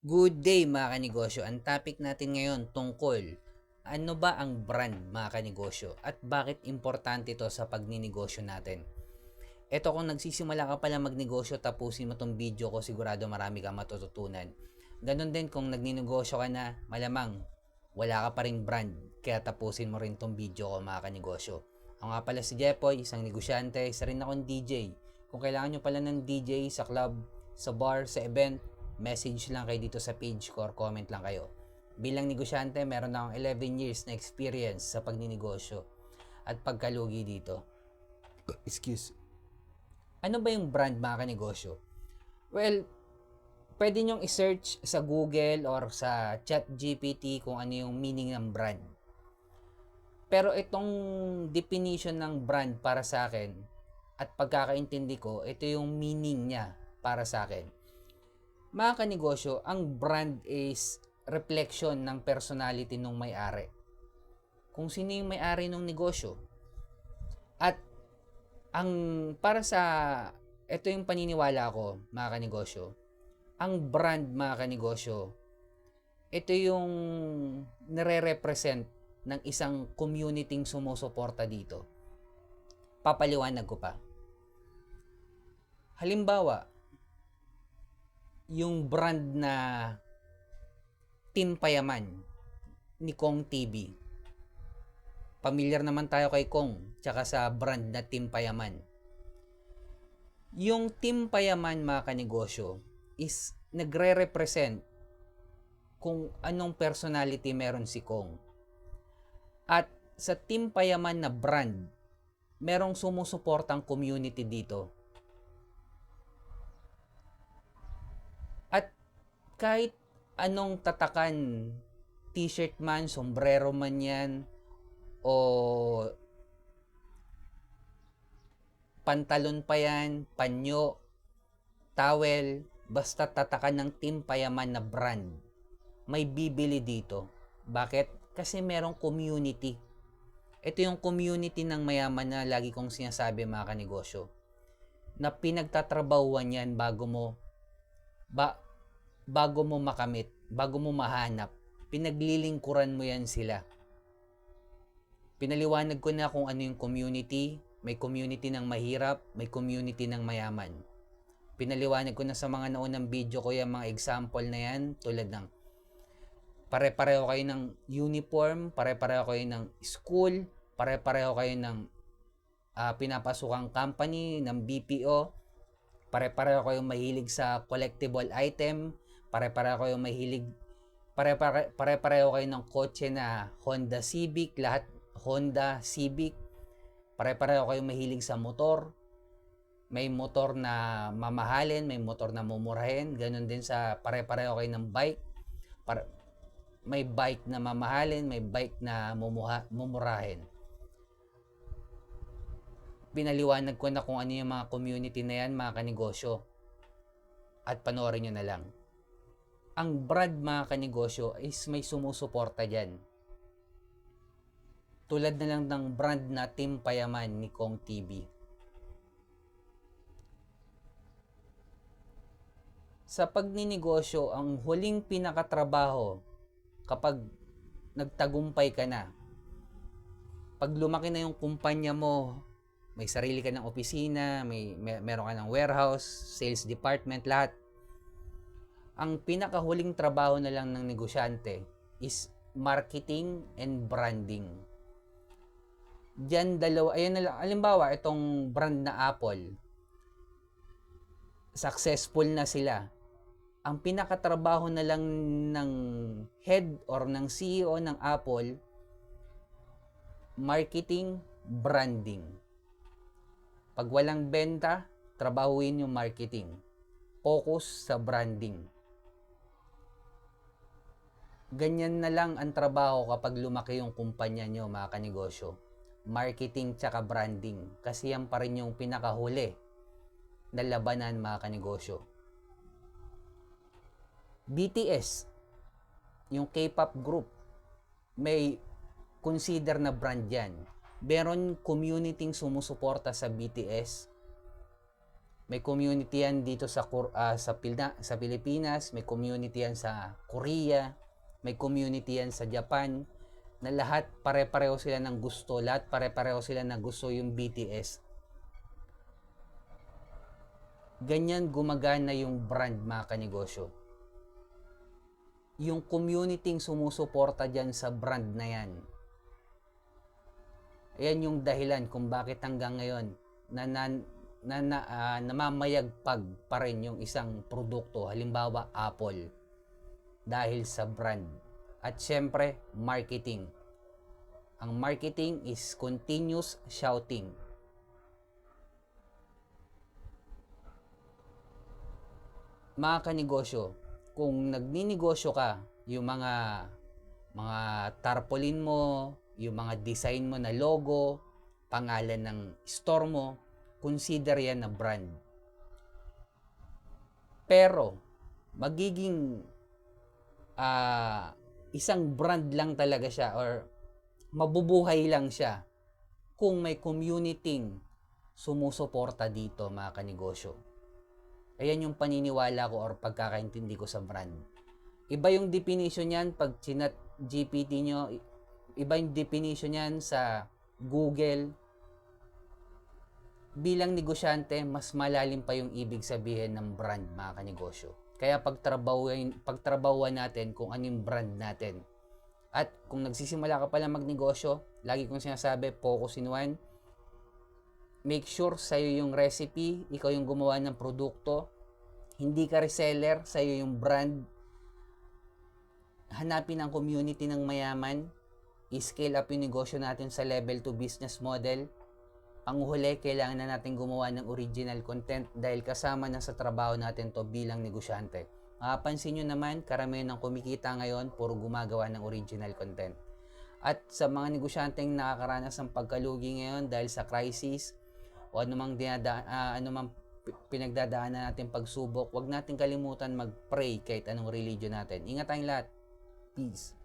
Good day mga kanegosyo. Ang topic natin ngayon tungkol ano ba ang brand mga kanegosyo at bakit importante ito sa pagninegosyo natin. Ito kung nagsisimula ka pala magnegosyo, tapusin mo tong video ko, sigurado marami kang matututunan. Ganon din kung nagninegosyo ka na, malamang wala ka pa ring brand, kaya tapusin mo rin tong video ko mga kanegosyo. Ako nga pala si Jepoy, isang negosyante, isa rin akong DJ. Kung kailangan nyo pala ng DJ sa club, sa bar, sa event, message lang kayo dito sa page ko or comment lang kayo. Bilang negosyante, meron na akong 11 years na experience sa pagninegosyo at pagkalugi dito. Excuse. Ano ba yung brand mga kanegosyo? Well, pwede nyong i-search sa Google or sa ChatGPT kung ano yung meaning ng brand. Pero itong definition ng brand para sa akin at pagkakaintindi ko, ito yung meaning niya para sa akin. Mga kanegosyo, ang brand is reflection ng personality ng may-ari. Kung sino yung may-ari ng negosyo. At ang para sa ito yung paniniwala ko, mga kanegosyo. Ang brand, mga kanegosyo, ito yung nire-represent ng isang community sumusuporta dito. Papaliwanag ko pa. Halimbawa, yung brand na Team Payaman ni Kong TV. Pamilyar naman tayo kay Kong tsaka sa brand na Team Payaman. Yung Team Payaman mga kanegosyo is nagre-represent kung anong personality meron si Kong. At sa Team Payaman na brand, merong sumusuportang community dito. At kahit anong tatakan, t-shirt man, sombrero man yan, o pantalon pa yan, panyo, towel, basta tatakan ng Team Payaman na brand, may bibili dito. Bakit? Kasi merong community. Ito yung community ng mayaman na lagi kong sinasabi mga kanegosyo, na pinagtatrabahuan yan bago mo makamit, bago mo mahanap. Pinaglilingkuran mo yan sila. Pinaliwanag ko na kung ano yung community. May community ng mahirap, may community ng mayaman. Pinaliwanag ko na sa mga naunang video ko yung mga example na yan, tulad ng pare-pareho kayo ng uniform, pare-pareho kayo ng school, pare-pareho kayo ng pinapasukang company, ng BPO, pare-pareho kayong mahilig sa collectible item, pare-pareho kayong mahilig, pare-pareho kayo ng kotse na Honda Civic, lahat Honda Civic, pare-pareho kayong mahilig sa motor, may motor na mamahalin, may motor na mumurahin, ganun din sa pare-pareho kayo ng bike, may bike na mamahalin, may bike na mumurahin. Pinaliwanag ko na kung ano yung mga community na yan, mga kanegosyo. At panoorin nyo na lang. Ang brand, mga kanegosyo, is may sumusuporta dyan. Tulad na lang ng brand na Team Payaman ni Kong TV. Sa pagninegosyo, ang huling pinakatrabaho kapag nagtagumpay ka na, pag lumaki na yung kumpanya mo, may sarili ka ng opisina, meron ka ng warehouse, sales department, lahat. Ang pinakahuling trabaho na lang ng negosyante is marketing and branding. Diyan dalawa, ayan na lang, halimbawa itong brand na Apple, successful na sila. Ang pinakatrabaho na lang ng head or ng CEO ng Apple, marketing, branding. Pag walang benta, trabahuin yung marketing. Focus sa branding. Ganyan na lang ang trabaho kapag lumaki yung kumpanya nyo, mga kanegosyo. Marketing tsaka branding. Kasi yan pa rin yung pinakahuli na labanan, mga kanegosyo. BTS, yung K-pop group, may consider na brand yan. Meron community sumusuporta sa BTS. May community yan dito sa Pilipinas, may community yan sa Korea, may community yan sa Japan, na lahat pare-pareho sila ng gusto, lahat pare-pareho sila na gusto yung BTS. Ganyan gumagana yung brand, mga kanegosyo. Yung community sumusuporta dyan sa brand na yan. Ayan yung dahilan kung bakit hanggang ngayon namamayagpag pa rin yung isang produkto, halimbawa Apple, dahil sa brand. At syempre, marketing. Ang marketing is continuous shouting. Mga kanegosyo, kung nagninegosyo ka, yung mga tarpaulin mo, yung mga design mo na logo, pangalan ng store mo, consider yan na brand. Pero, magiging isang brand lang talaga siya or mabubuhay lang siya kung may community sumusuporta dito, mga kanegosyo. Ayan yung paniniwala ko or pagkakaintindi ko sa brand. Iba yung definition yan pag chinat GPT nyo, iba yung definition yan sa Google. Bilang negosyante, mas malalim pa yung ibig sabihin ng brand, mga kanegosyo. Kaya pagtrabahuan natin kung ano yung brand natin. At kung nagsisimula ka pala magnegosyo, lagi kong sinasabi, focus in one. Make sure sa'yo yung recipe, ikaw yung gumawa ng produkto. Hindi ka reseller, sa'yo yung brand. Hanapin ang community ng mayaman. I-scale up yung negosyo natin sa level 2 business model. Panghuli, kailangan na natin gumawa ng original content dahil kasama na sa trabaho natin to bilang negosyante. Mapapansin nyo naman, karamihan ng kumikita ngayon, puro gumagawa ng original content. At sa mga negosyanteng nakakaranas ng pagkalugi ngayon dahil sa crisis o anumang pinagdadaanan natin pagsubok, huwag natin kalimutan mag-pray kahit anong religion natin. Ingat tayong lahat. Peace.